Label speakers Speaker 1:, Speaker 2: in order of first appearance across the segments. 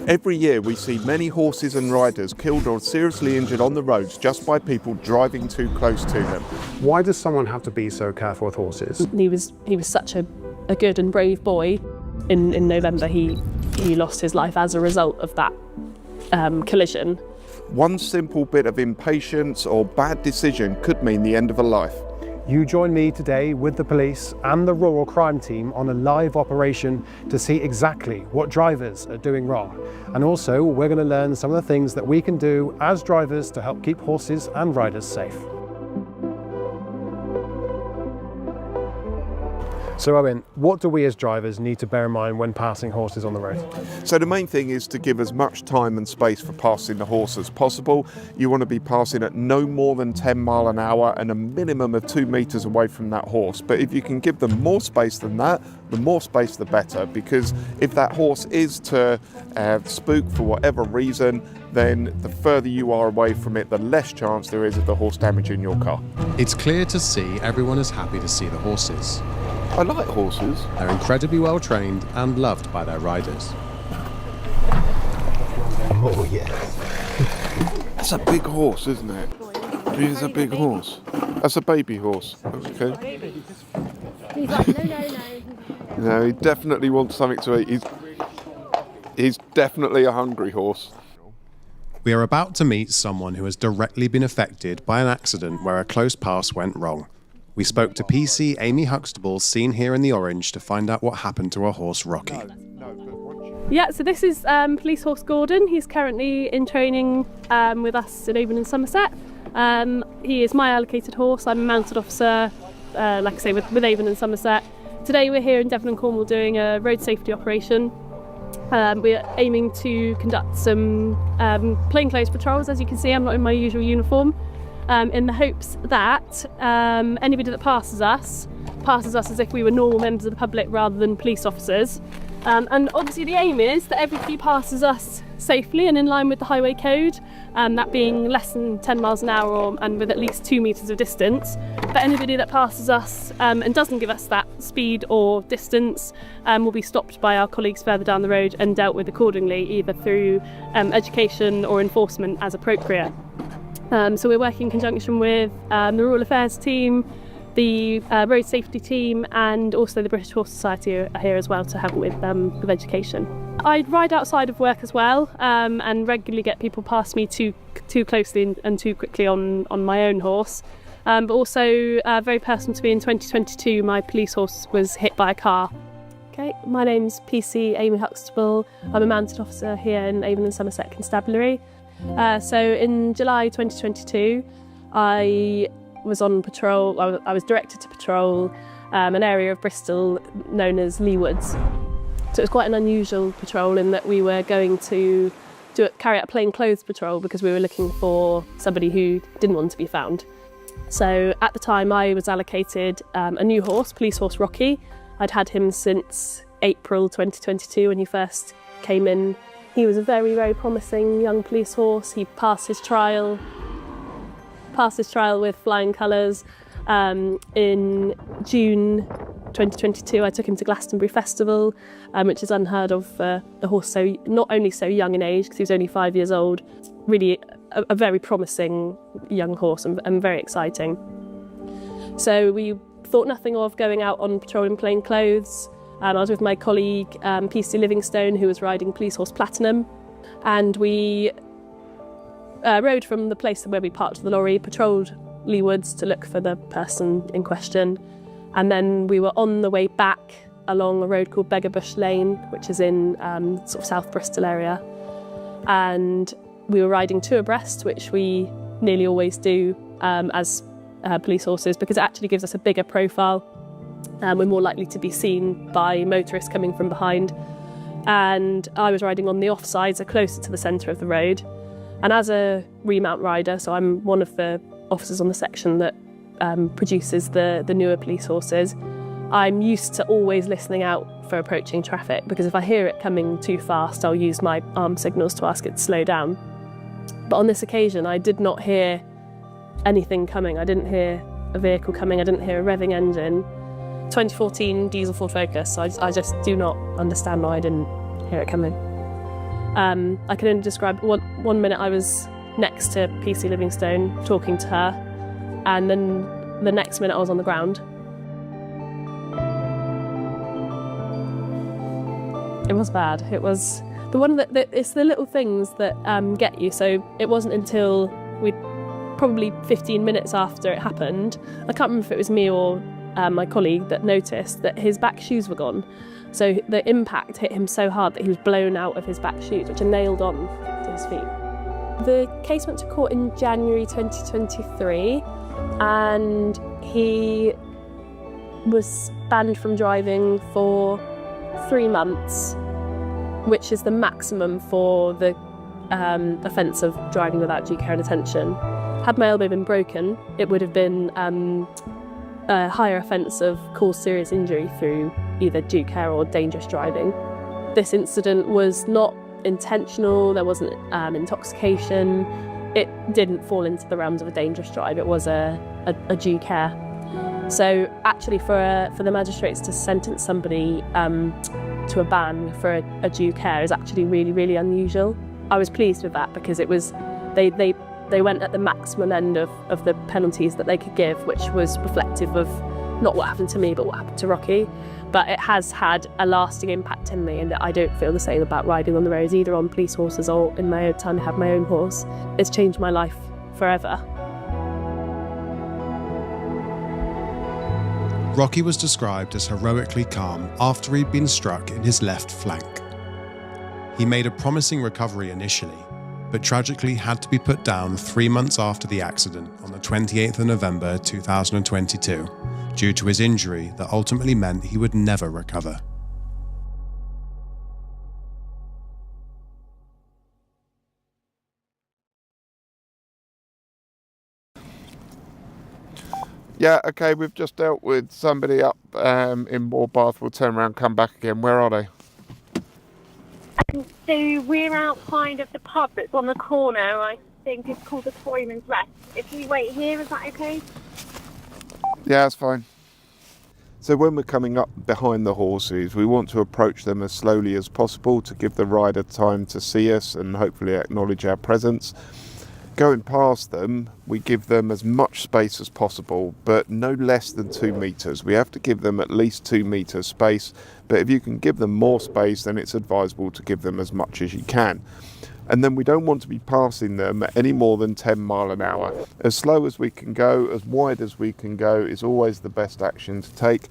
Speaker 1: Every year we see many horses and riders killed or seriously injured on the roads just by people driving too close to them.
Speaker 2: Why does someone have to be so careful with horses?
Speaker 3: He was such a good and brave boy. In November he lost his life as a result of that collision.
Speaker 1: One simple bit of impatience or bad decision could mean the end of a life.
Speaker 2: You join me today with the police and the rural crime team on a live operation to see exactly what drivers are doing wrong. And also, we're going to learn some of the things that we can do as drivers to help keep horses and riders safe. So Owen, what do we as drivers need to bear in mind when passing horses on the road?
Speaker 1: So the main thing is to give as much time and space for passing the horse as possible. You want to be passing at no more than 10 miles an hour and a minimum of 2 meters away from that horse. But if you can give them more space than that, the more space the better, because if that horse is to spook for whatever reason, then the further you are away from it, the less chance there is of the horse damaging your car.
Speaker 4: It's clear to see everyone is happy to see the horses.
Speaker 1: I like horses.
Speaker 4: They're incredibly well trained and loved by their riders.
Speaker 1: Oh yes. That's a big horse, isn't it? It is a big horse. That's a baby horse. Okay.
Speaker 3: He's like, no.
Speaker 1: No, he definitely wants something to eat. He's definitely a hungry horse.
Speaker 4: We are about to meet someone who has directly been affected by an accident where a close pass went wrong. We spoke to PC Amy Huxtable, seen here in the orange, to find out what happened to her horse Rocky.
Speaker 3: Yeah, so this is police horse Gordon. He's currently in training with us in Avon and Somerset. He is my allocated horse. I'm a mounted officer, like I say, with Avon and Somerset. Today we're here in Devon and Cornwall doing a road safety operation. We're aiming to conduct some plainclothes patrols. As you can see, I'm not in my usual uniform, in the hopes that anybody that passes us as if we were normal members of the public rather than police officers. And obviously the aim is that everybody passes us safely and in line with the highway code, that being less than 10 miles an hour and with at least 2 meters of distance. But anybody that passes us and doesn't give us that speed or distance will be stopped by our colleagues further down the road and dealt with accordingly, either through education or enforcement as appropriate. So we're working in conjunction with the Rural Affairs team, the road safety team, and also the British Horse Society are here as well to help with education. I ride outside of work as well, and regularly get people past me too closely and too quickly on my own horse. But also very personal to me, in 2022 my police horse was hit by a car. Okay, my name's PC Amy Huxtable. I'm a mounted officer here in Avon and Somerset Constabulary. So in July 2022 I was on patrol. I was directed to patrol an area of Bristol known as Lee Woods. So it was quite an unusual patrol in that we were going to carry out a plainclothes patrol because we were looking for somebody who didn't want to be found. So at the time I was allocated a new horse, police horse Rocky. I'd had him since April 2022 when he first came in. He was a very, very promising young police horse. He passed his trial with flying colours. In June 2022 I took him to Glastonbury Festival, which is unheard of for a horse not only so young in age, because he was only 5 years old, really a very promising young horse and very exciting. So we thought nothing of going out on patrol in plain clothes. I was with my colleague PC Livingstone, who was riding Police Horse Platinum, and we rode from the place where we parked the lorry, patrolled Lee Woods to look for the person in question, and then we were on the way back along a road called Beggarbush Lane, which is in sort of South Bristol area, and we were riding two abreast, which we nearly always do as police horses, because it actually gives us a bigger profile. We're more likely to be seen by motorists coming from behind. And I was riding on the offside, so closer to the centre of the road. And as a remount rider, so I'm one of the officers on the section that produces the newer police horses, I'm used to always listening out for approaching traffic, because if I hear it coming too fast, I'll use my arm signals to ask it to slow down. But on this occasion, I did not hear anything coming. I didn't hear a vehicle coming. I didn't hear a revving engine. 2014 diesel Ford Focus, so I just do not understand why I didn't hear it coming. I can only describe one minute I was next to PC Livingstone talking to her, and then the next minute I was on the ground. It was bad. It was the one that it's the little things that get you. So it wasn't until probably 15 minutes after it happened, I can't remember if it was me or my colleague that noticed that his back shoes were gone. So the impact hit him so hard that he was blown out of his back shoes, which are nailed on to his feet. The case went to court in January 2023, and he was banned from driving for 3 months, which is the maximum for the offence of driving without due care and attention. Had my elbow been broken, it would have been a higher offence of caused serious injury through either due care or dangerous driving. This incident was not intentional, there wasn't intoxication, it didn't fall into the realms of a dangerous drive, it was a due care. So actually for the magistrates to sentence somebody to a ban for a due care is actually really, really unusual. I was pleased with that because it was they went at the maximum end of the penalties that they could give, which was reflective of not what happened to me but what happened to Rocky. But it has had a lasting impact in me, and I don't feel the same about riding on the roads, either on police horses or in my own time I have my own horse. It's changed my life forever.
Speaker 4: Rocky was described as heroically calm after he'd been struck in his left flank. He made a promising recovery initially, but tragically had to be put down 3 months after the accident on the 28th of November 2022 due to his injury that ultimately meant he would never recover.
Speaker 1: Yeah, okay, we've just dealt with somebody up in Moorbath. We'll turn around, come back again. Where are they?
Speaker 5: So we're outside of the pub that's on the corner. I think it's called the Toyman's Rest. If we wait here, is that okay?
Speaker 1: Yeah, that's fine. So when we're coming up behind the horses, we want to approach them as slowly as possible to give the rider time to see us and hopefully acknowledge our presence. Going past them, we give them as much space as possible, but no less than 2 metres. We have to give them at least 2 metres space, but if you can give them more space, then it's advisable to give them as much as you can. And then we don't want to be passing them at any more than 10 mile an hour. As slow as we can go, as wide as we can go is always the best action to take.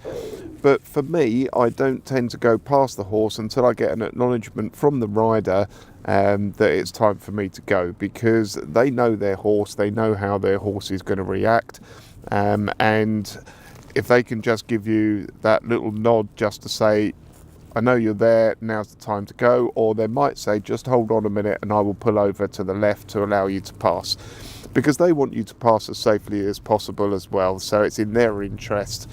Speaker 1: But for me, I don't tend to go past the horse until I get an acknowledgement from the rider that it's time for me to go, because they know their horse, they know how their horse is going to react, and if they can just give you that little nod just to say, I know you're there, now's the time to go, or they might say, just hold on a minute and I will pull over to the left to allow you to pass, because they want you to pass as safely as possible as well, so it's in their interest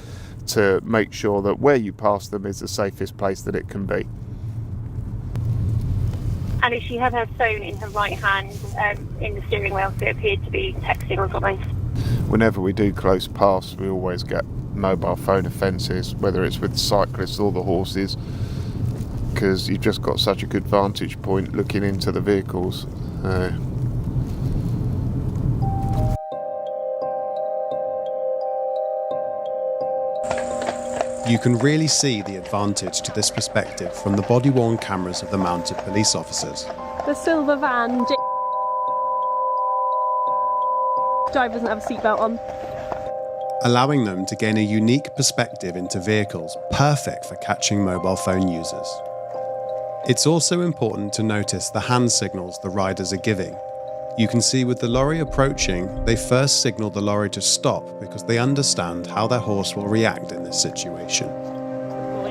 Speaker 1: to make sure that where you pass them is the safest place that it can be.
Speaker 5: And she had her phone in her right hand in the steering wheel, so it appeared to be texting or something.
Speaker 1: Whenever we do close pass, we always get mobile phone offences, whether it's with cyclists or the horses, because you've just got such a good vantage point looking into the vehicles.
Speaker 4: You can really see the advantage to this perspective from the body-worn cameras of the mounted police officers.
Speaker 3: The silver van. Driver doesn't have a seatbelt on.
Speaker 4: Allowing them to gain a unique perspective into vehicles, perfect for catching mobile phone users. It's also important to notice the hand signals the riders are giving. You can see with the lorry approaching, they first signal the lorry to stop because they understand how their horse will react in this situation.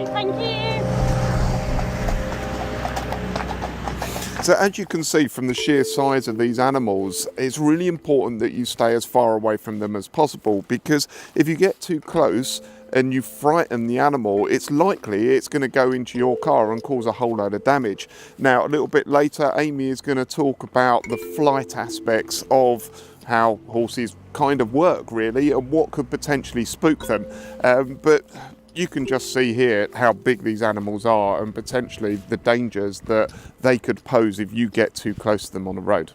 Speaker 3: Thank you.
Speaker 1: So as you can see from the sheer size of these animals, it's really important that you stay as far away from them as possible, because if you get too close and you frighten the animal, it's likely it's going to go into your car and cause a whole load of damage. Now, a little bit later, Amy is going to talk about the flight aspects of how horses kind of work, really, and what could potentially spook them. But you can just see here how big these animals are and potentially the dangers that they could pose if you get too close to them on the road.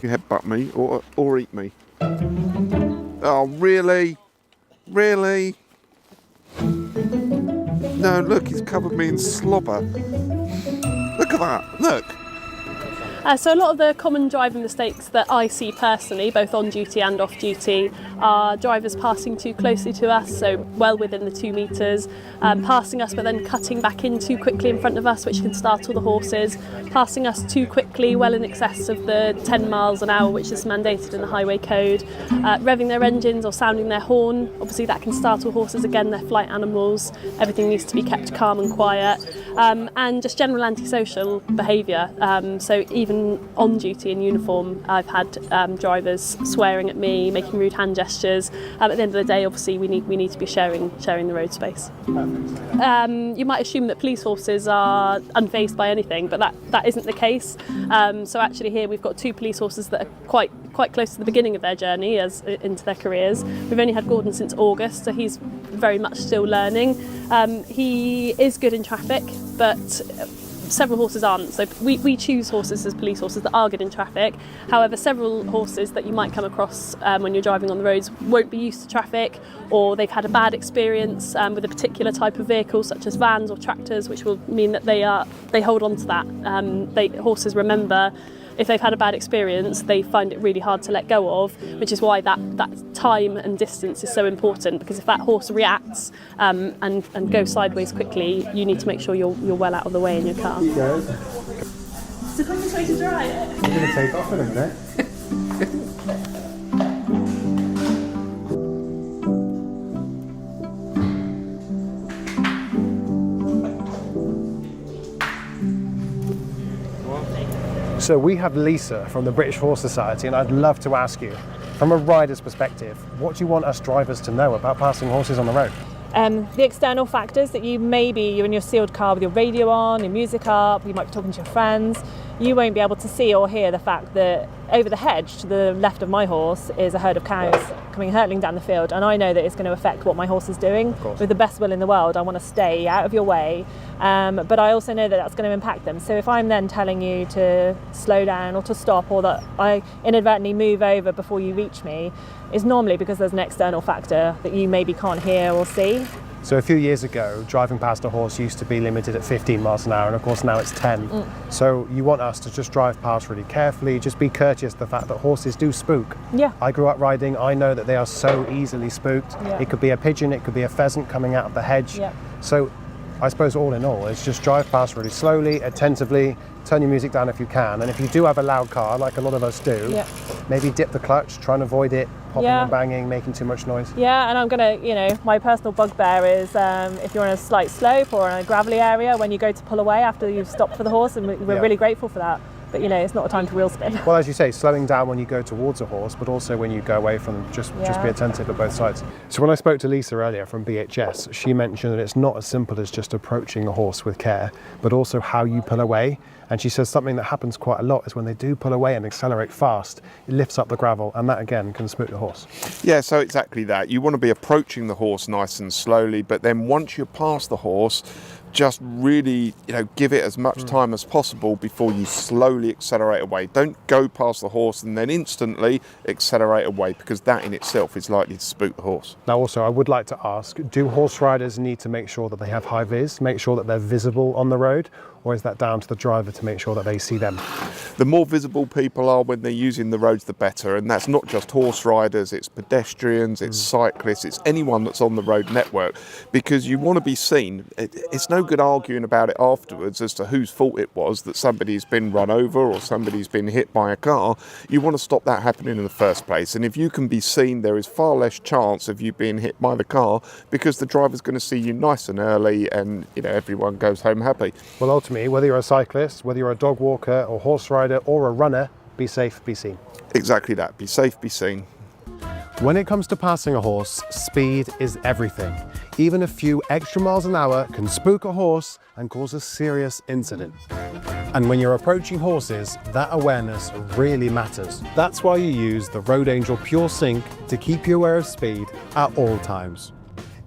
Speaker 1: You headbutt me or eat me. Oh, really? Really? No, look, he's covered me in slobber. Look at that, look.
Speaker 3: So a lot of the common driving mistakes that I see personally, both on duty and off duty, are drivers passing too closely to us, so well within the 2 metres, passing us but then cutting back in too quickly in front of us, which can startle the horses, passing us too quickly, well in excess of the 10 miles an hour, which is mandated in the highway code, revving their engines or sounding their horn. Obviously that can startle horses, again, they're flight animals, everything needs to be kept calm and quiet, and just general antisocial behaviour. So even on duty in uniform, I've had drivers swearing at me, making rude hand gestures. At the end of the day, obviously, we need to be sharing the road space. You might assume that police horses are unfazed by anything, but that isn't the case. So actually, here we've got 2 police horses that are quite close to the beginning of their journey as into their careers. We've only had Gordon since August, so he's very much still learning. He is good in traffic, but several horses aren't. So we choose horses as police horses that are good in traffic. However, several horses that you might come across when you're driving on the roads won't be used to traffic, or they've had a bad experience with a particular type of vehicle, such as vans or tractors, which will mean that they hold on to that. Horses remember. If they've had a bad experience, they find it really hard to let go of, which is why that time and distance is so important, because if that horse reacts and goes sideways quickly, you need to make sure you're well out of the way in your car. It's the quickest way to dry it.
Speaker 2: You're going to take off in a minute. So we have Lisa from the British Horse Society, and I'd love to ask you, from a rider's perspective, what do you want us drivers to know about passing horses on the road?
Speaker 6: The external factors that you're in your sealed car with your radio on, your music up, you might be talking to your friends. You won't be able to see or hear the fact that over the hedge to the left of my horse is a herd of cows coming hurtling down the field, and I know that it's going to affect what my horse is doing. With the best will in the world, I want to stay out of your way, but I also know that that's going to impact them. So if I'm then telling you to slow down or to stop, or that I inadvertently move over before you reach me, is normally because there's an external factor that you maybe can't hear or see.
Speaker 2: So a few years ago, driving past a horse used to be limited at 15 miles an hour, and of course now it's 10. So you want us to just drive past really carefully, just be courteous to the fact that horses do spook.
Speaker 6: Yeah.
Speaker 2: I grew up riding, I know that they are so easily spooked.
Speaker 6: Yeah.
Speaker 2: It could be a pigeon, it could be a pheasant coming out of the hedge.
Speaker 6: Yeah.
Speaker 2: So I suppose all in all, it's just drive past really slowly, attentively, turn your music down if you can, and if you do have a loud car, like a lot of us do, maybe dip the clutch, try and avoid it popping and banging, making too much noise.
Speaker 6: Yeah, and I'm gonna, my personal bugbear is if you're on a slight slope or in a gravelly area, when you go to pull away after you've stopped for the horse, and we're really grateful for that. But it's not a time to wheel spin.
Speaker 2: Well, as you say, slowing down when you go towards a horse, but also when you go away from them, just be attentive at both sides. So when I spoke to Lisa earlier from BHS, she mentioned that it's not as simple as just approaching a horse with care, but also how you pull away. And she says something that happens quite a lot is when they do pull away and accelerate fast, it lifts up the gravel, and that again can spook the horse.
Speaker 1: Yeah, so exactly that. You want to be approaching the horse nice and slowly, but then once you're past the horse, just really, give it as much time as possible before you slowly accelerate away. Don't go past the horse and then instantly accelerate away, because that in itself is likely to spook the horse.
Speaker 2: Now also, I would like to ask, do horse riders need to make sure that they have high vis, make sure that they're visible on the road, or is that down to the driver to make sure that they see them?
Speaker 1: The more visible people are when they're using the roads, the better. And that's not just horse riders, it's pedestrians, it's cyclists, it's anyone that's on the road network, because you want to be seen. It's no good arguing about it afterwards as to whose fault it was that somebody's been run over or somebody's been hit by a car. You want to stop that happening in the first place. And if you can be seen, there is far less chance of you being hit by the car, because the driver's going to see you nice and early, and everyone goes home happy.
Speaker 2: Well, ultimately, whether you're a cyclist, whether you're a dog walker or horse rider or a runner, be safe, be seen.
Speaker 1: Exactly that. Be safe, be seen.
Speaker 2: When it comes to passing a horse, speed is everything. Even a few extra miles an hour can spook a horse and cause a serious incident. And when you're approaching horses, that awareness really matters. That's why you use the Road Angel Pure Sync to keep you aware of speed at all times.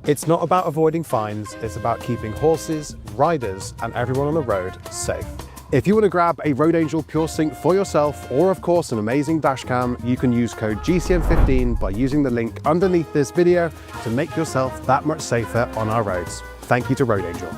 Speaker 2: It's not about avoiding fines, it's about keeping horses, riders, and everyone on the road safe. If you want to grab a Road Angel Pure Sync for yourself, or of course an amazing dash cam, you can use code GCN15 by using the link underneath this video to make yourself that much safer on our roads. Thank you to Road Angel.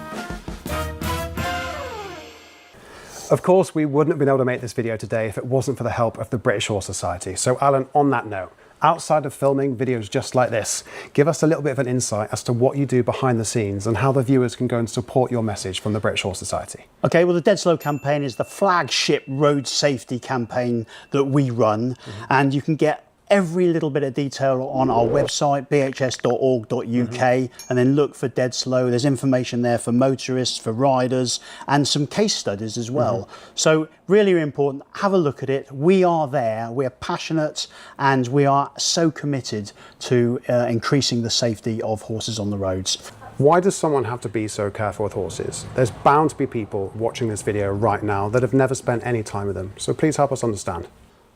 Speaker 2: Of course, we wouldn't have been able to make this video today if it wasn't for the help of the British Horse Society. So Alan, on that note, outside of filming videos just like this, give us a little bit of an insight as to what you do behind the scenes and how the viewers can go and support your message from the British Horse Society.
Speaker 7: Okay, well, the Dead Slow campaign is the flagship road safety campaign that we run, and you can get every little bit of detail on our website, bhs.org.uk, and then look for Dead Slow. There's information there for motorists, for riders, and some case studies as well. So really important, have a look at it. We are there, we're passionate, and we are so committed to increasing the safety of horses on the roads.
Speaker 2: Why does someone have to be so careful with horses? There's bound to be people watching this video right now that have never spent any time with them. So please help us understand.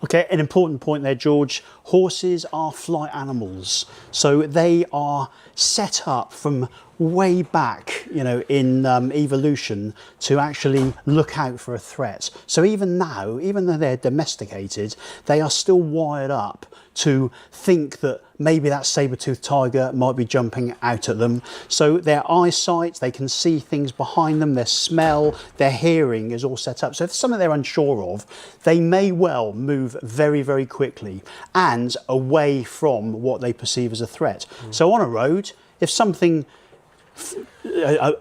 Speaker 7: Okay, an important point there, George. Horses are flight animals, so they are set up from way back, you know, in evolution to actually look out for a threat. So even now, even though they're domesticated, they are still wired up to think that maybe that saber-toothed tiger might be jumping out at them. So their eyesight, they can see things behind them, their smell, their hearing is all set up. So if it's something they're unsure of, they may well move very, very quickly and away from what they perceive as a threat. So on a road, if something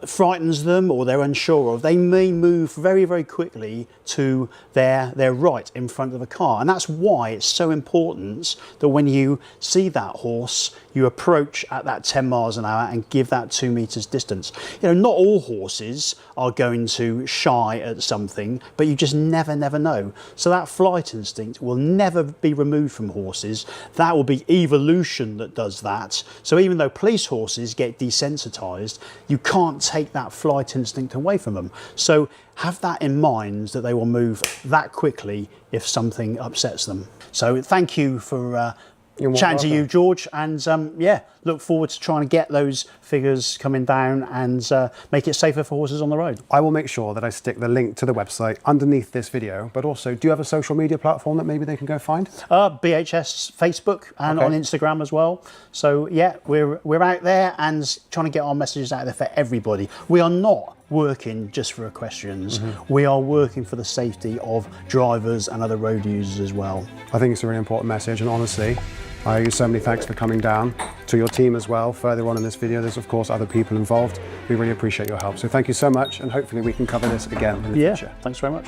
Speaker 7: frightens them or they're unsure of, they may move very, very quickly to their right in front of a car. And that's why it's so important that when you see that horse, you approach at that 10 miles an hour and give that 2 meters distance. You know, not all horses are going to shy at something, but you just never know. So that flight instinct will never be removed from horses. That will be evolution that does that. So even though police horses get desensitized, you can't take that flight instinct away from them. So have that in mind, that they will move that quickly if something upsets them. So thank you for chatting to you, George, and yeah, look forward to trying to get those figures coming down and make it safer for horses on the road.
Speaker 2: I will make sure that I stick the link to the website underneath this video, but also, do you have a social media platform that maybe they can go find?
Speaker 7: BHS Facebook and on Instagram as well. So yeah, we're out there and trying to get our messages out there for everybody. We are not working just for equestrians. We are working for the safety of drivers and other road users as well.
Speaker 2: I think it's a really important message, and honestly, I owe you so many thanks for coming down, to your team as well. Further on in this video, there's of course other people involved. We really appreciate your help. So thank you so much, and hopefully we can cover this again in the future.
Speaker 7: Thanks very much.